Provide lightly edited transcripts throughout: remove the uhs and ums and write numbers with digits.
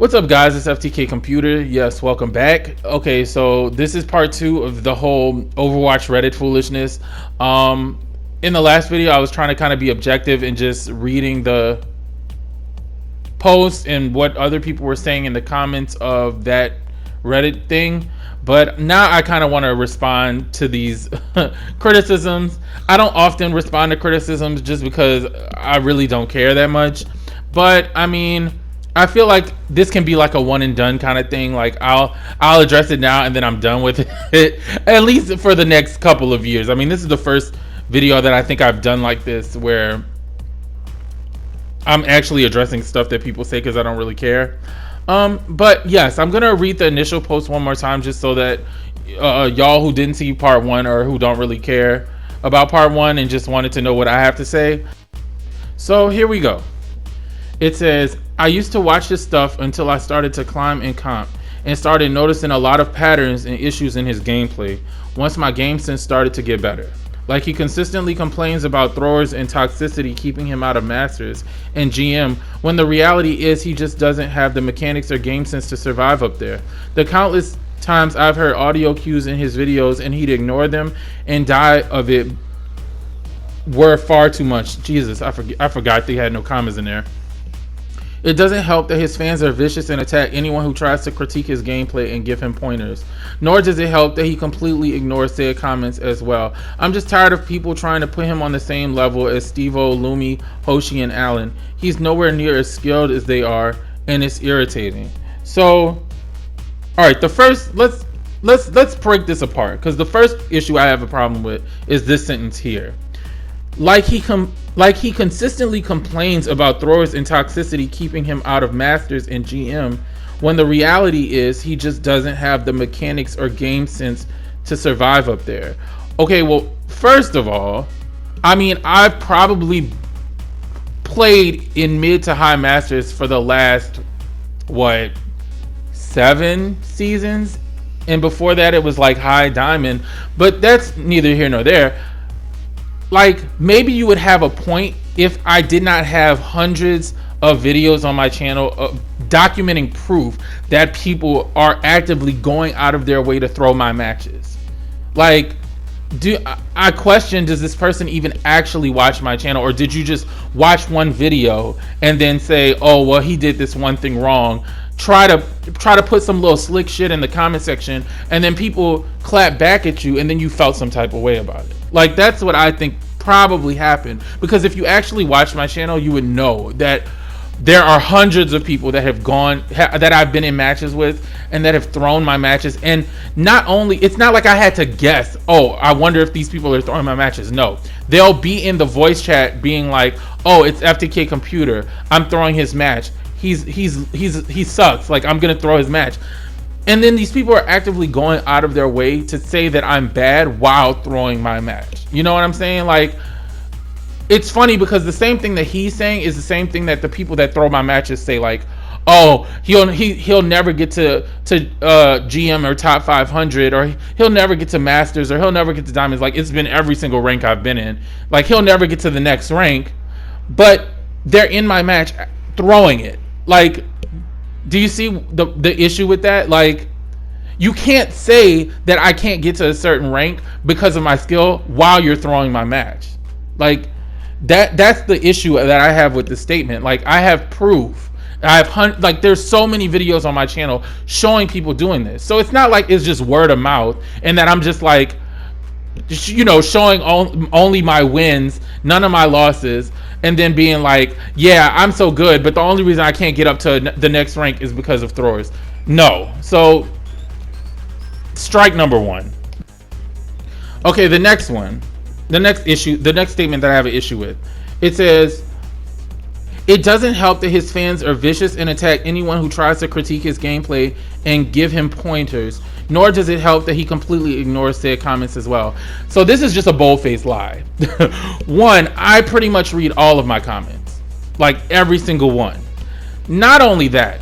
What's up, guys? It's FTK Computer. Yes, welcome back. Okay, so this is part 2 of the whole Overwatch Reddit foolishness. In the last video, I was trying to kind of be objective and just reading the posts and what other people were saying in the comments of that Reddit thing. But now I kind of want to respond to these criticisms. I don't often respond to criticisms just because I really don't care that much. But I mean, I feel like this can be like a one and done kind of thing. Like I'll address it now and then I'm done with it, at least for the next couple of years. I mean, this is the first video that I think I've done like this where I'm actually addressing stuff that people say because I don't really care. But yes, I'm gonna read the initial post one more time just so that y'all who didn't see part 1 or who don't really care about part 1 and just wanted to know what I have to say. So here we go. It says, I used to watch this stuff until I started to climb in comp and started noticing a lot of patterns and issues in his gameplay once my game sense started to get better. Like he consistently complains about throwers and toxicity keeping him out of Masters and GM when the reality is he just doesn't have the mechanics or game sense to survive up there. The countless times I've heard audio cues in his videos and he'd ignore them and die of it were far too much. Jesus, I forgot they had no commas in there. It doesn't help that his fans are vicious and attack anyone who tries to critique his gameplay and give him pointers. Nor does it help that he completely ignores said comments as well. I'm just tired of people trying to put him on the same level as Steve-O, Lumi, Hoshi, and Allen. He's nowhere near as skilled as they are, and it's irritating. So, alright, the first, let's break this apart, because the first issue I have a problem with is this sentence here. Like he consistently complains about throwers and toxicity keeping him out of Masters and GM when the reality is he just doesn't have the mechanics or game sense to survive up there. Okay, well, first of all, I mean, I've probably played in mid to high Masters for the last, 7 seasons? And before that it was like high Diamond, but that's neither here nor there. Like, maybe you would have a point if I did not have hundreds of videos on my channel documenting proof that people are actively going out of their way to throw my matches. Like, I question, does this person even actually watch my channel, or did you just watch one video and then say, oh, well, he did this one thing wrong? Try to put some little slick shit in the comment section, and then people clap back at you, and then you felt some type of way about it. Like, that's what I think probably happened. Because if you actually watch my channel, you would know that there are hundreds of people that have that I've been in matches with and that have thrown my matches. And not only, it's not like I had to guess, oh, I wonder if these people are throwing my matches. No, they'll be in the voice chat being like, oh, it's FTK Computer, I'm throwing his match. He sucks. Like, I'm gonna throw his match. And then these people are actively going out of their way to say that I'm bad while throwing my match. You know what I'm saying? Like, it's funny because the same thing that he's saying is the same thing that the people that throw my matches say. Like, oh, he'll never get to GM or top 500, or he'll never get to Masters, or he'll never get to Diamonds. Like, it's been every single rank I've been in. Like, he'll never get to the next rank, but they're in my match throwing it. Like, do you see the issue with that? Like, you can't say that I can't get to a certain rank because of my skill while you're throwing my match. Like, that's the issue that I have with this statement. Like, I have proof. There's so many videos on my channel showing people doing this. So it's not like it's just word of mouth and that I'm just like, you know, showing only my wins, none of my losses, and then being like, yeah, I'm so good, but the only reason I can't get up to the next rank is because of throwers. No. So, strike number 1. Okay, the next one. The next statement that I have an issue with. It says, it doesn't help that his fans are vicious and attack anyone who tries to critique his gameplay and give him pointers. Nor does it help that he completely ignores said comments as well. So this is just a bold-faced lie. One, I pretty much read all of my comments. Like, every single one. Not only that,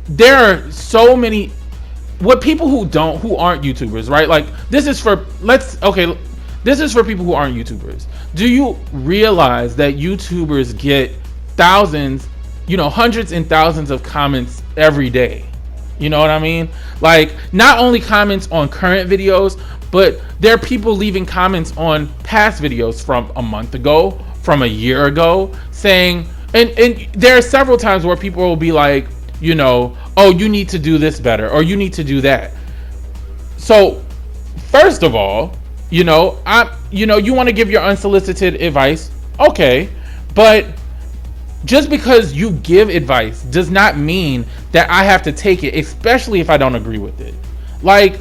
there are so many people who aren't YouTubers, right? Like, this is for people who aren't YouTubers. Do you realize that YouTubers get thousands hundreds and thousands of comments every day. You know what I mean? Like, not only comments on current videos, but there are people leaving comments on past videos from a month ago, from a year ago, saying, and there are several times where people will be like, oh, you need to do this better, or you need to do that. So, first of all, you want to give your unsolicited advice, okay, but just because you give advice does not mean that I have to take it, especially if I don't agree with it. Like,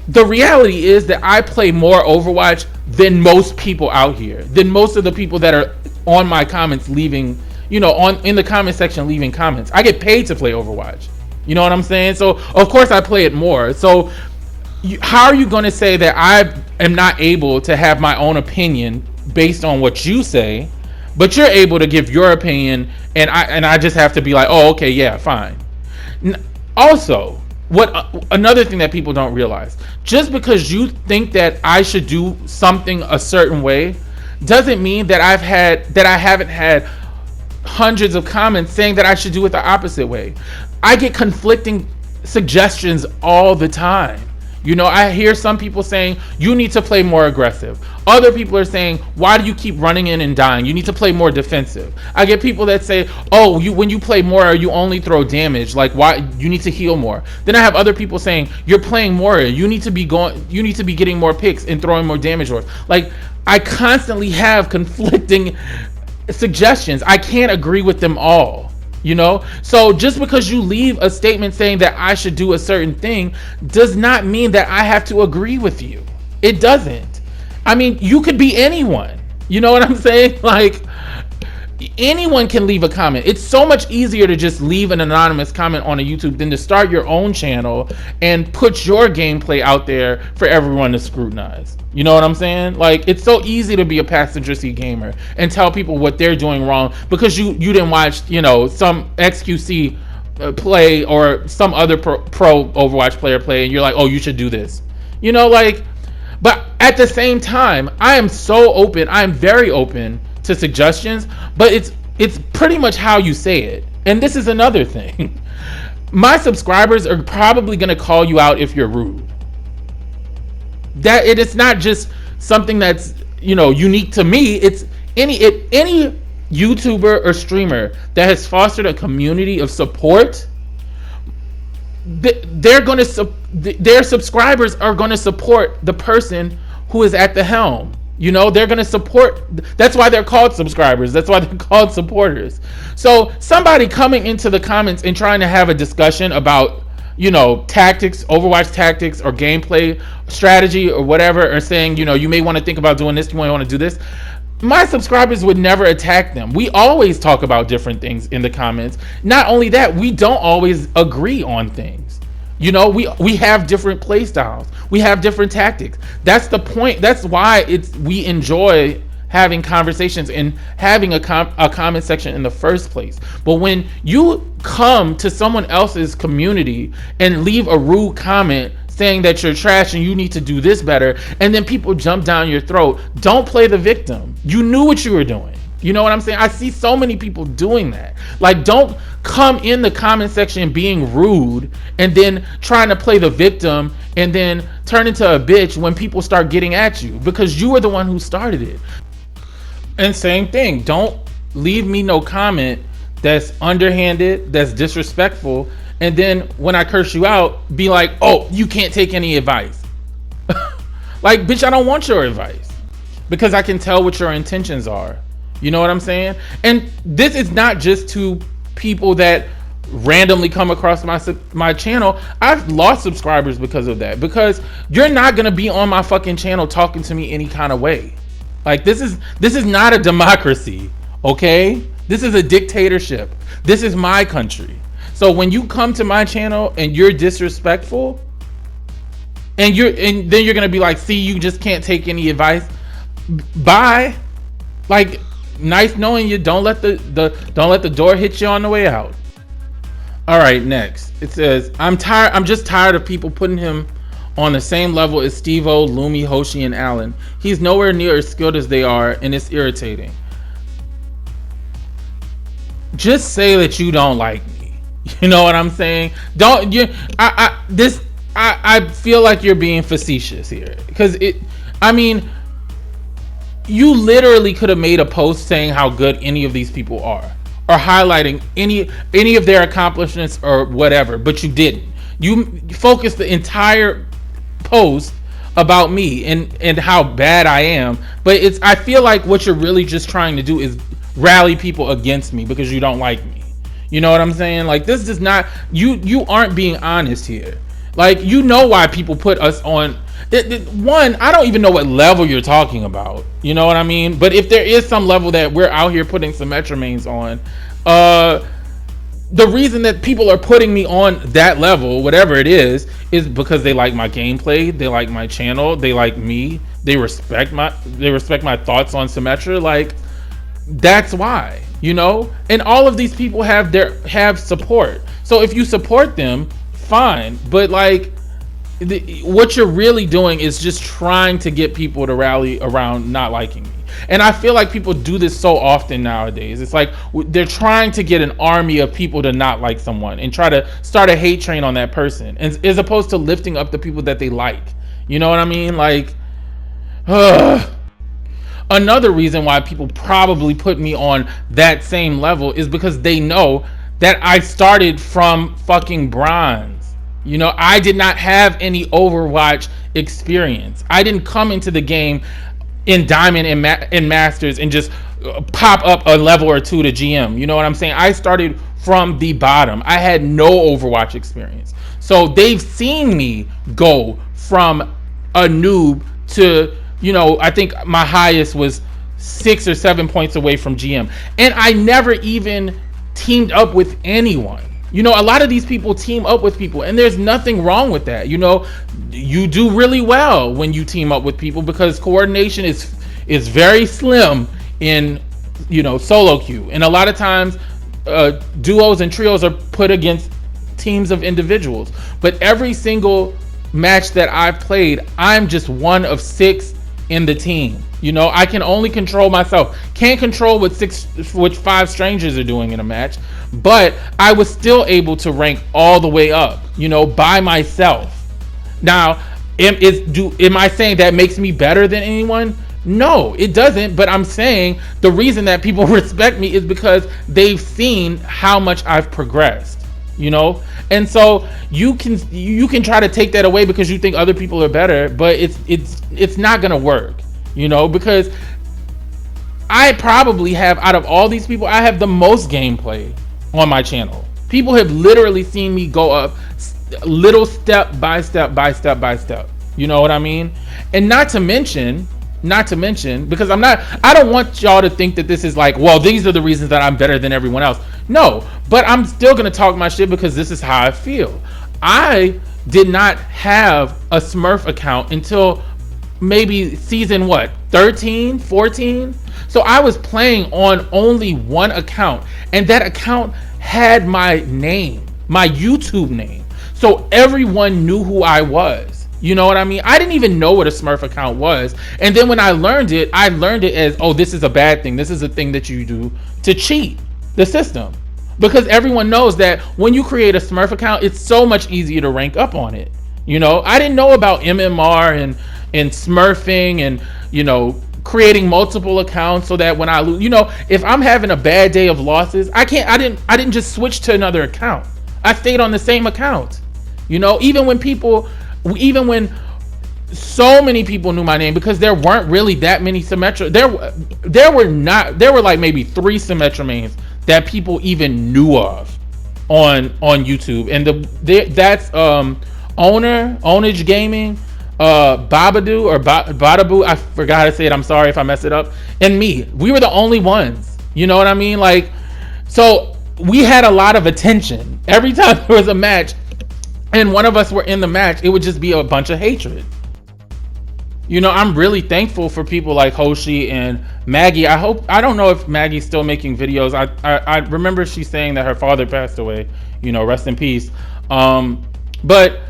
the reality is that I play more Overwatch than most people out here, than most of the people that are on my comments leaving, in the comment section leaving comments. I get paid to play Overwatch. You know what I'm saying? So, of course, I play it more. So, how are you going to say that I am not able to have my own opinion based on what you say, but you're able to give your opinion, and I just have to be like, oh, okay, yeah, fine. Also, another thing that people don't realize, just because you think that I should do something a certain way doesn't mean that I haven't had hundreds of comments saying that I should do it the opposite way. I get conflicting suggestions all the time. I hear some people saying, you need to play more aggressive. Other people are saying, why do you keep running in and dying? You need to play more defensive. I get people that say, oh, when you play more, you only throw damage. Like, why? You need to heal more. Then I have other people saying, you're playing more. You need to be getting more picks and throwing more damage. Like, I constantly have conflicting suggestions. I can't agree with them all. So just because you leave a statement saying that I should do a certain thing does not mean that I have to agree with you. It doesn't. I mean, you could be anyone. You know what I'm saying? Like, anyone can leave a comment. It's so much easier to just leave an anonymous comment on a YouTube than to start your own channel and put your gameplay out there for everyone to scrutinize. You know what I'm saying? Like, it's so easy to be a passenger seat gamer and tell people what they're doing wrong because you didn't watch, some XQC play or some other pro Overwatch player play, and you're like, oh, you should do this. But at the same time, I am so open. I am very open to suggestions, but it's pretty much how you say it. And this is another thing. My subscribers are probably going to call you out if you're rude. That it is not just something that's unique to me. It's any YouTuber or streamer that has fostered a community of support. Their subscribers are going to support the person who is at the helm. They're going to support. That's why they're called subscribers. That's why they're called supporters. So somebody coming into the comments and trying to have a discussion about tactics, Overwatch tactics, or gameplay strategy, or whatever, or saying, you may want to think about doing this, you might want to do this. My subscribers would never attack them. We always talk about different things in the comments. Not only that, we don't always agree on things. We have different play styles. We have different tactics. That's the point. That's why we enjoy having conversations and having a comment section in the first place. But when you come to someone else's community and leave a rude comment saying that you're trash and you need to do this better, and then people jump down your throat, don't play the victim. You knew what you were doing. You know what I'm saying? I see so many people doing that. Like, don't come in the comment section being rude and then trying to play the victim and then turn into a bitch when people start getting at you, because you were the one who started it. And same thing, don't leave me no comment that's underhanded, that's disrespectful, and then when I curse you out, be like, oh, you can't take any advice. Like, bitch, I don't want your advice, because I can tell what your intentions are. You know what I'm saying? And this is not just to people that randomly come across my channel. I've lost subscribers because of that, because you're not gonna be on my fucking channel talking to me any kind of way. Like, this is not a democracy, okay? This is a dictatorship. This is my country. So when you come to my channel and you're disrespectful, and then you're gonna be like, see, you just can't take any advice. Bye. Like, nice knowing you. Don't let the door hit you on the way out. All right, next. It says, I'm just tired of people putting him on the same level as Steve-O, Lumi, Hoshi, and Allen. He's nowhere near as skilled as they are, and it's irritating. just say that you don't like me. You know what I'm saying? Don't you? I feel like you're being facetious here because it. I mean, you literally could have made a post saying how good any of these people are, or highlighting any of their accomplishments or whatever, but you didn't. You focused the entire post about me and how bad I am. But it's I feel like what you're really just trying to do is rally people against me because you don't like me. You know what I'm saying? Like this is not you aren't being honest here. Like you know why people put us on one, I don't even know what level you're talking about. You know what I mean? But if there is some level that we're out here putting some Metromains on, the reason that people are putting me on that level, whatever it is because they like my gameplay, they like my channel, they like me, they respect my thoughts on Symmetra. Like that's why, you know. And all of these people have support. So if you support them, fine. But like what you're really doing is just trying to get people to rally around not liking me. And I feel like people do this so often nowadays. It's like they're trying to get an army of people to not like someone and try to start a hate train on that person, as opposed to lifting up the people that they like. You know what I mean? Like, another reason why people probably put me on that same level is because they know that I started from fucking bronze. You know, I did not have any Overwatch experience. I didn't come into the game in Diamond and Masters and just pop up a level or two to GM. You know what I'm saying? I started from the bottom. I had no Overwatch experience. So they've seen me go from a noob to, you know, I think my highest was 6 or 7 points away from GM. And I never even teamed up with anyone. You know, a lot of these people team up with people, and there's nothing wrong with that. You know, you do really well when you team up with people because coordination is very slim in, you know, solo queue. And a lot of times duos and trios are put against teams of individuals. But every single match that I've played, I'm just one of 6 in the team. You know, I can only control myself. Can't control what 5 strangers are doing in a match, but I was still able to rank all the way up, you know, by myself. Now, am I saying that makes me better than anyone? No, it doesn't. But I'm saying the reason that people respect me is because they've seen how much I've progressed, you know. And so you can try to take that away because you think other people are better, but it's not gonna work. You know, because I probably have, out of all these people, I have the most gameplay on my channel. People have literally seen me go up little step by step by step by step. You know what I mean? And not to mention, because I don't want y'all to think that this is like, well, these are the reasons that I'm better than everyone else. No, but I'm still going to talk my shit because this is how I feel. I did not have a Smurf account until maybe season 13, 14. So I was playing on only one account, and that account had my name, my YouTube name. So everyone knew who I was. You know what I mean? I didn't even know what a Smurf account was. And then when I learned it as, oh, this is a bad thing. This is a thing that you do to cheat the system. Because everyone knows that when you create a Smurf account, it's so much easier to rank up on it. You know, I didn't know about MMR and smurfing and, you know, creating multiple accounts so that when I lose, you know, if I'm having a bad day of losses, I didn't just switch to another account. I stayed on the same account. You know, even when so many people knew my name, because there weren't really that many Symmetra. There were like maybe 3 Symmetra mains that people even knew of on YouTube. And that's Ownage Gaming, Babadoo or Badaboo, I forgot how to say it, I'm sorry if I mess it up, and me. We were the only ones, you know what I mean? Like, so we had a lot of attention. Every time there was a match and one of us were in the match, it would just be a bunch of hatred. You know, I'm really thankful for people like Hoshi and Maggie. I don't know if Maggie's still making videos. I remember she saying that her father passed away, you know, rest in peace. But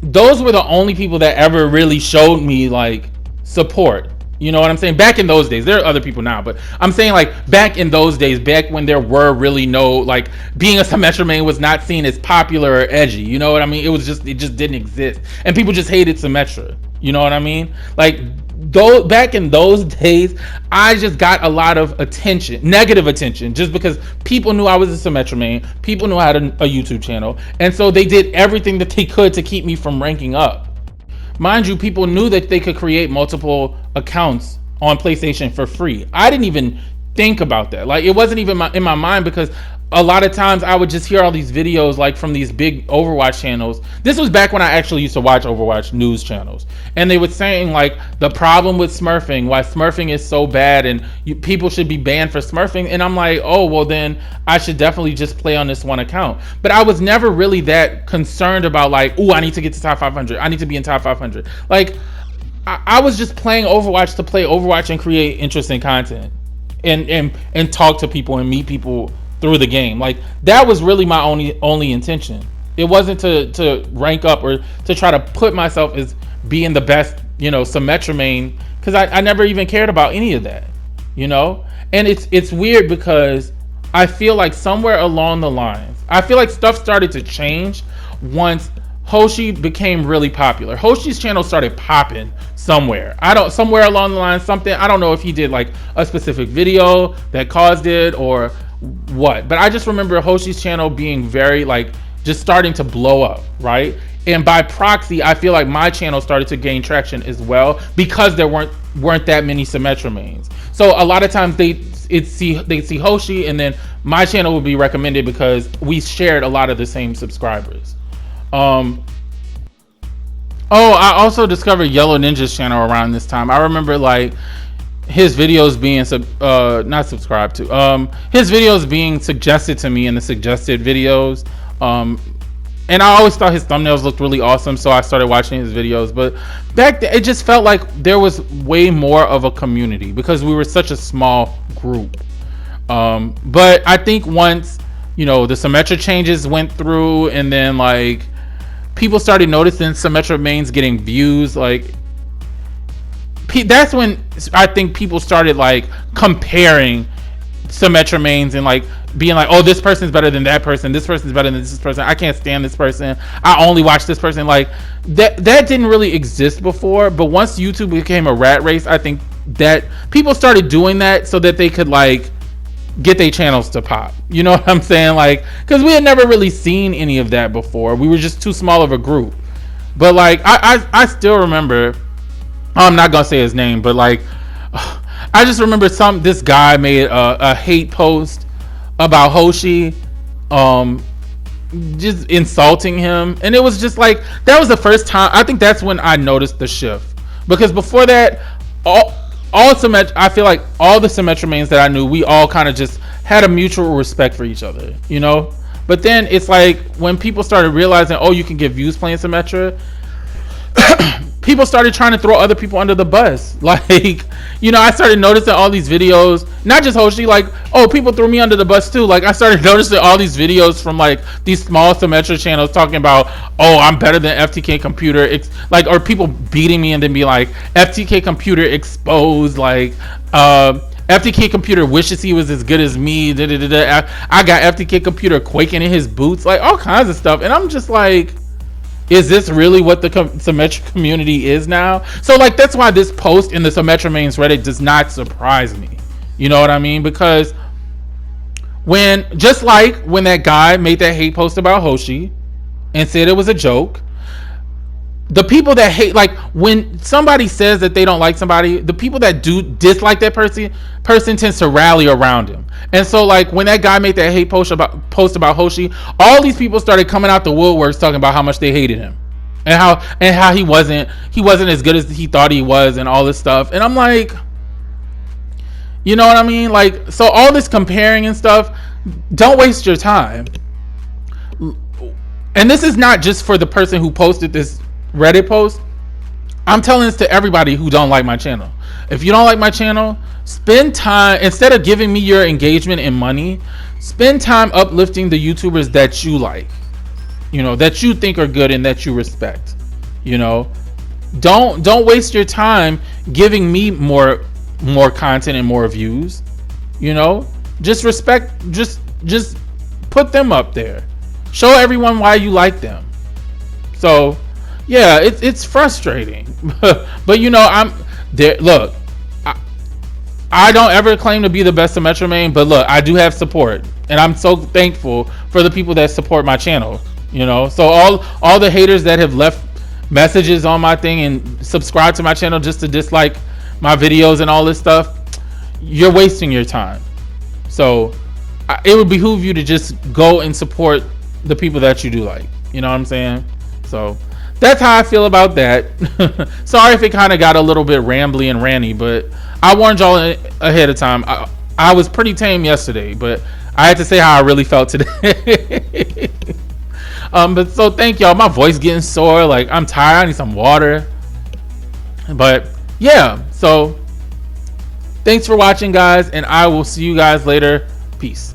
those were the only people that ever really showed me like support. You know what I'm saying? Back in those days, there are other people now, but I'm saying like back in those days, back when there were really no, like, being a Symmetra main was not seen as popular or edgy. You know what I mean? It just didn't exist, and people just hated Symmetra. You know what I mean? Like, though, back in those days, I just got a lot of attention, negative attention, just because people knew I was a Symmetra main, people knew I had a YouTube channel, and so they did everything that they could to keep me from ranking up. Mind you, people knew that they could create multiple accounts on PlayStation for free. I didn't even think about that. Like, it wasn't even in my mind, because a lot of times I would just hear all these videos like from these big Overwatch channels. This was back when I actually used to watch Overwatch news channels, and they were saying like the problem with smurfing, why smurfing is so bad, and people should be banned for smurfing. And I'm like, oh well, then I should definitely just play on this one account. But I was never really that concerned about like, oh, I need to get to top 500, I need to be in top 500. Like, I was just playing Overwatch to play Overwatch and create interesting content, and talk to people and meet people through the game. Like, that was really my only intention. It wasn't to rank up or to try to put myself as being the best, Symmetra main, because I never even cared about any of that, and it's weird, because I feel like somewhere along the lines, I feel like stuff started to change once Hoshi became really popular. Hoshi's channel started popping somewhere. Somewhere along the line, something, I don't know if he did like a specific video that caused it or what, but I just remember Hoshi's channel being very like just starting to blow up, right? And by proxy, I feel like my channel started to gain traction as well, because there weren't that many Symmetra mains. So a lot of times they'd see Hoshi, and then my channel would be recommended because we shared a lot of the same subscribers. I also discovered Yellow Ninja's channel around this time. I remember like his videos being not subscribed to, his videos being suggested to me in the suggested videos, and I always thought his thumbnails looked really awesome, so I started watching his videos. But back then, it just felt like there was way more of a community, because we were such a small group. But I think once the Symmetra changes went through, and then like people started noticing Symmetra mains getting views, like that's when I think people started like comparing Symmetra mains and like being like, oh, this person's better than that person, this person's better than this person, I can't stand this person, I only watch this person. Like that didn't really exist before, but once YouTube became a rat race, I think that people started doing that so that they could like get their channels to pop. You know what I'm saying? Like, because we had never really seen any of that before. We were just too small of a group. But like I still remember, I'm not gonna say his name, but like I just remember this guy made a hate post about Hoshi, just insulting him, and it was just like, that was the first time, I think that's when I noticed the shift, because before that, I feel like all the Symmetra mains that I knew, we all kind of just had a mutual respect for each other, but then it's like when people started realizing, oh, you can get views playing Symmetra, people started trying to throw other people under the bus. Like, I started noticing all these videos, not just Hoshi, like, oh, people threw me under the bus too. Like, I started noticing all these videos from like these small Symmetra channels talking about, oh, I'm better than FTK Computer, or people beating me and then be like, FTK Computer exposed, like, FTK Computer wishes he was as good as me, I got FTK Computer quaking in his boots, like all kinds of stuff. And I'm just like, is this really what the Symmetra community is now? So like, that's why this post in the Symmetra mains Reddit does not surprise me. You know what I mean? Because just like when that guy made that hate post about Hoshi and said it was a joke, the people that hate, like when somebody says that they don't like somebody, the people that do dislike that person tends to rally around him. And so like when that guy made that hate post about Hoshi, all these people started coming out the woodworks talking about how much they hated him and how he wasn't as good as he thought he was and all this stuff. And I'm like, you know what I mean? Like, so all this comparing and stuff, don't waste your time. And this is not just for the person who posted this Reddit post. I'm telling this to everybody who don't like my channel. If you don't like my channel, spend time, instead of giving me your engagement and money, spend time uplifting the YouTubers that you like, that you think are good and that you respect. Don't waste your time giving me more content and more views. You know, just respect. Just put them up there. Show everyone why you like them. So, yeah, it's frustrating, but you know, I'm there. Look, I don't ever claim to be the best of Metro Main, but look, I do have support, and I'm so thankful for the people that support my channel. You know, so all the haters that have left messages on my thing and subscribe to my channel just to dislike my videos and all this stuff, you're wasting your time. So it would behoove you to just go and support the people that you do like. You know what I'm saying? So that's how I feel about that. Sorry if it kind of got a little bit rambly and ranty, but I warned y'all ahead of time. I was pretty tame yesterday, but I had to say how I really felt today. But so thank y'all. My voice getting sore. Like, I'm tired. I need some water. But yeah, so thanks for watching, guys, and I will see you guys later. Peace.